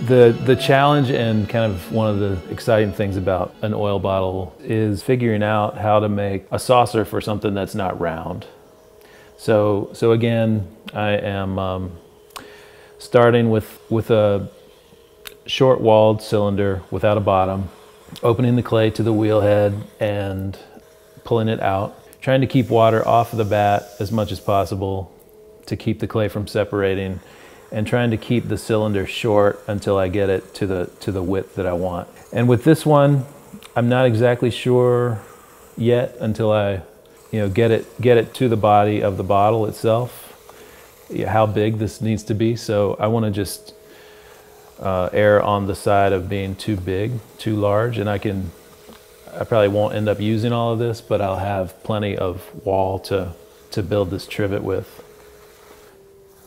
The challenge and kind of one of the exciting things about an oil bottle is figuring out how to make a saucer for something that's not round. So again, I am starting with a short-walled cylinder without a bottom, opening the clay to the wheel head and pulling it out, trying to keep water off of the bat as much as possible to keep the clay from separating, and trying to keep the cylinder short until I get it to the width that I want. And with this one, I'm not exactly sure yet until I get it to the body of the bottle itself, how big this needs to be. So I want to just err on the side of being too big, too large, and I probably won't end up using all of this, but I'll have plenty of wall to build this trivet with.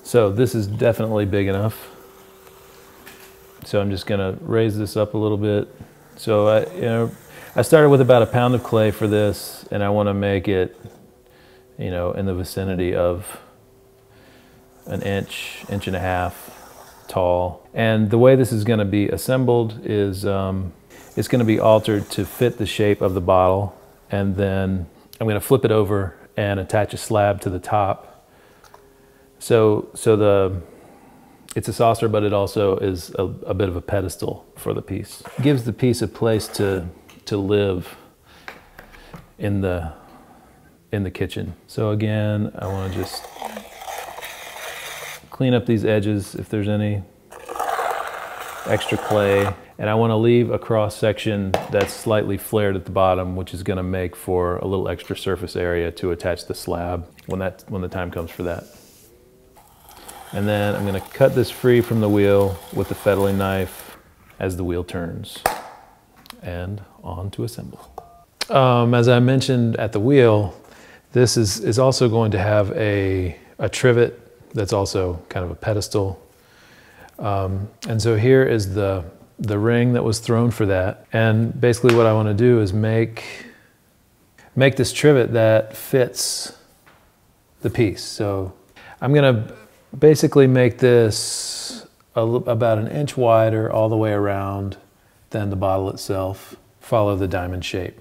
So this is definitely big enough. So I'm just gonna raise this up a little bit. So I started with about 1 pound of clay for this, and I want to make it, in the vicinity of an inch, inch and a half tall. And the way this is going to be assembled is it's going to be altered to fit the shape of the bottle, and then I'm going to flip it over and attach a slab to the top. So it's a saucer, but it also is a bit of a pedestal for the piece. It gives the piece a place to live in the kitchen. So again, I want to just clean up these edges if there's any extra clay, and I want to leave a cross section that's slightly flared at the bottom, which is going to make for a little extra surface area to attach the slab when the time comes for that. And then I'm going to cut this free from the wheel with the fettling knife as the wheel turns, and on to assemble. As I mentioned at the wheel, this is also going to have a trivet that's also kind of a pedestal. And so here is the ring that was thrown for that. And basically what I want to do is make this trivet that fits the piece. So I'm going to basically make this about 1 inch wider all the way around than the bottle itself. Follow the diamond shape.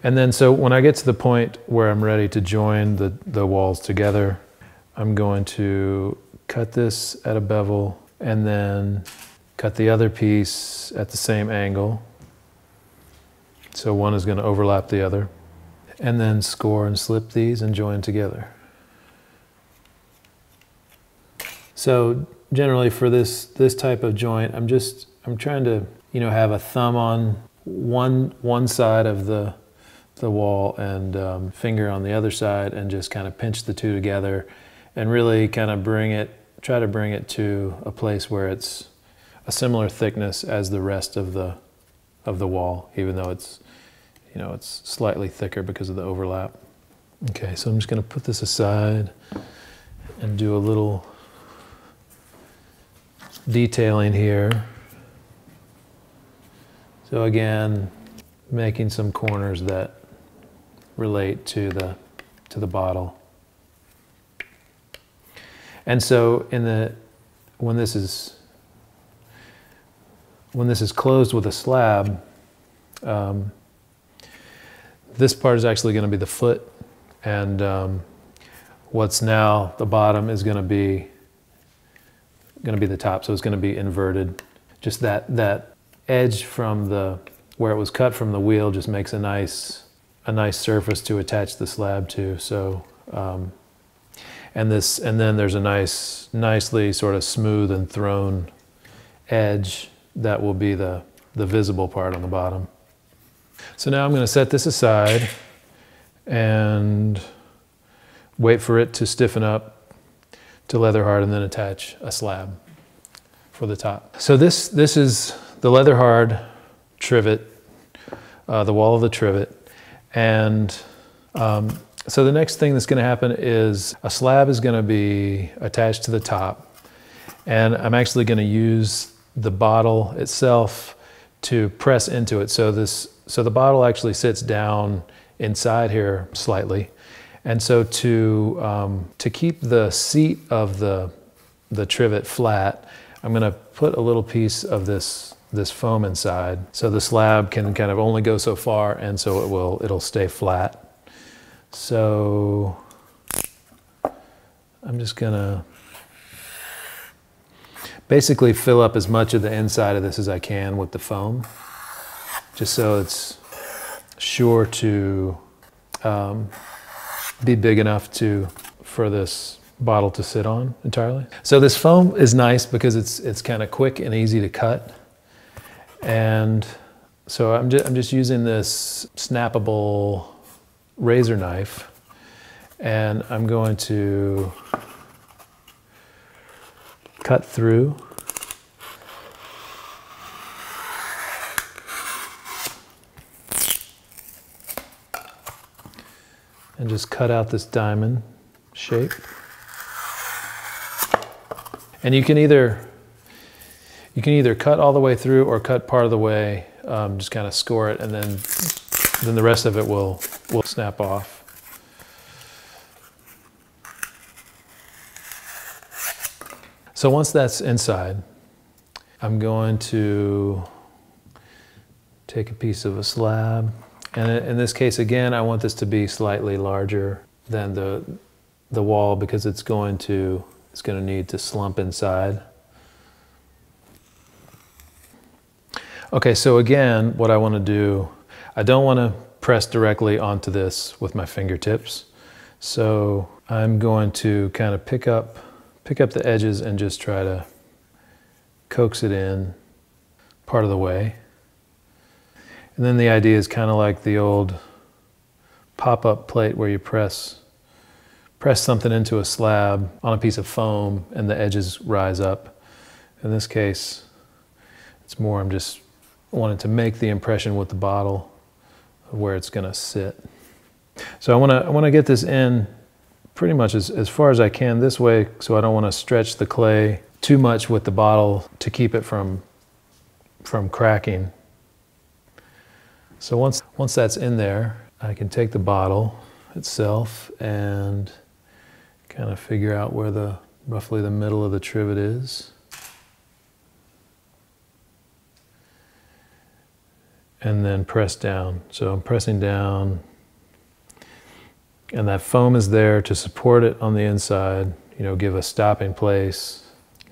And then so when I get to the point where I'm ready to join the walls together, I'm going to cut this at a bevel and then cut the other piece at the same angle. So one is going to overlap the other. And then score and slip these and join together. So generally for this type of joint, I'm trying to have a thumb on one side of the wall and finger on the other side, and just kind of pinch the two together and really kind of try to bring it to a place where it's a similar thickness as the rest of the wall, even though it's it's slightly thicker because of the overlap. Okay, so I'm just going to put this aside and do a little detailing here. So again, making some corners that relate to the bottle. And so when this is closed with a slab, this part is actually going to be the foot, and what's now the bottom is going to be the top. So it's going to be inverted. Just that edge from where it was cut from the wheel just makes a nice surface to attach the slab to. So and then there's a nicely sort of smooth and thrown edge that will be the visible part on the bottom. So now I'm going to set this aside and wait for it to stiffen up to leather hard, and then attach a slab for the top. So this is the leather hard trivet, the wall of the trivet. And so the next thing that's going to happen is a slab is going to be attached to the top, and I'm actually going to use the bottle itself to press into it. So the bottle actually sits down inside here slightly, And so to keep the seat of the trivet flat, I'm gonna put a little piece of this foam inside. So the slab can kind of only go so far, and so it'll stay flat. So I'm just gonna basically fill up as much of the inside of this as I can with the foam, just so it's sure to be big enough for this bottle to sit on entirely. So this foam is nice because it's kind of quick and easy to cut. And so I'm just using this snappable razor knife, and I'm going to cut through. And just cut out this diamond shape. And you can either cut all the way through or cut part of the way, just kind of score it, and then the rest of it will snap off. So once that's inside, I'm going to take a piece of a slab. And in this case, again, I want this to be slightly larger than the wall because it's going to need to slump inside. Okay, so again, what I want to do, I don't want to press directly onto this with my fingertips. So I'm going to kind of pick up the edges and just try to coax it in part of the way. And then the idea is kind of like the old pop-up plate where you press something into a slab on a piece of foam and the edges rise up. In this case, it's more I'm just wanting to make the impression with the bottle of where it's going to sit. So I want to get this in pretty much as far as I can this way, so I don't want to stretch the clay too much with the bottle to keep it from cracking. So once that's in there, I can take the bottle itself and kind of figure out where roughly the middle of the trivet is. And then press down. So I'm pressing down, and that foam is there to support it on the inside, give a stopping place.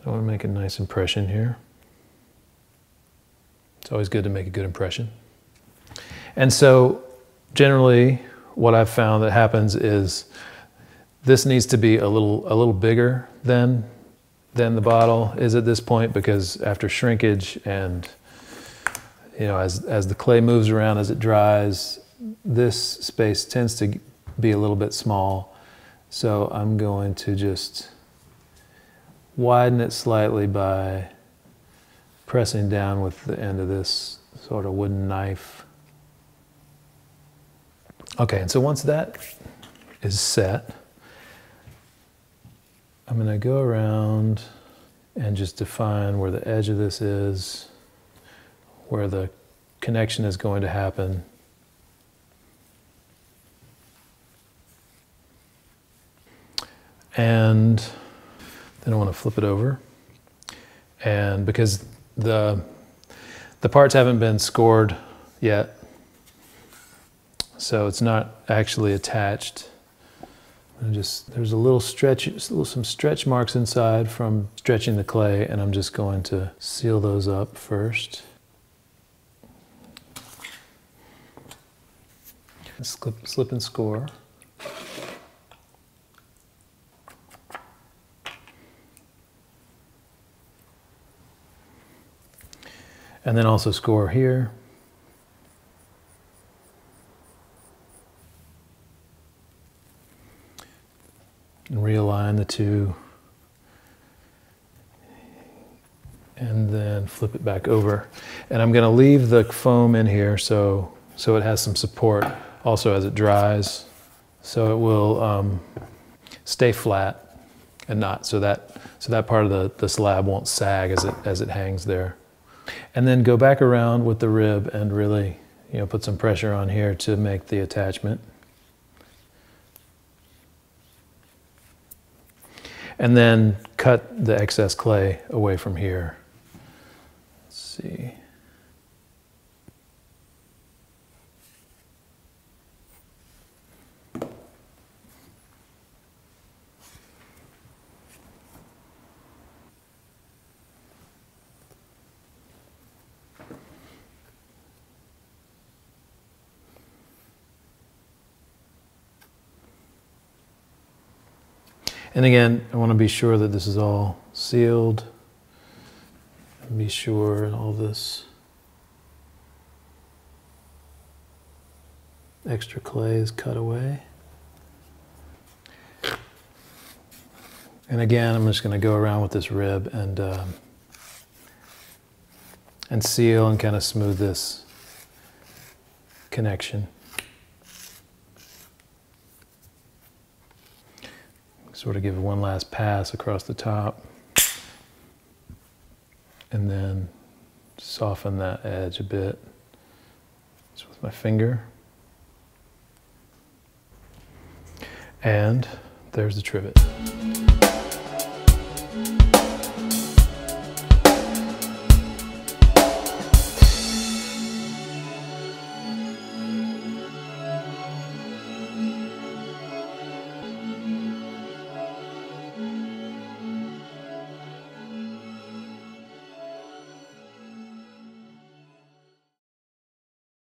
I want to make a nice impression here. It's always good to make a good impression. And so generally what I've found that happens is this needs to be a little bigger than the bottle is at this point, because after shrinkage and as the clay moves around, as it dries, this space tends to be a little bit small. So I'm going to just widen it slightly by pressing down with the end of this sort of wooden knife. Okay, and so once that is set, I'm going to go around and just define where the edge of this is, where the connection is going to happen. And then I want to flip it over. And because the parts haven't been scored yet, so it's not actually attached. There's a little some stretch marks inside from stretching the clay, and I'm just going to seal those up first. Slip and score. And then also score here. And realign the two. And then flip it back over. And I'm going to leave the foam in here so it has some support also as it dries. So it will stay flat and not, so that part of the slab won't sag as it hangs there. And then go back around with the rib and really, put some pressure on here to make the attachment. And then cut the excess clay away from here. Let's see. And again, I want to be sure that this is all sealed. And be sure all this extra clay is cut away. And again, I'm just going to go around with this rib and seal and kind of smooth this connection. Sort of give it one last pass across the top and then soften that edge a bit just with my finger. And there's the trivet.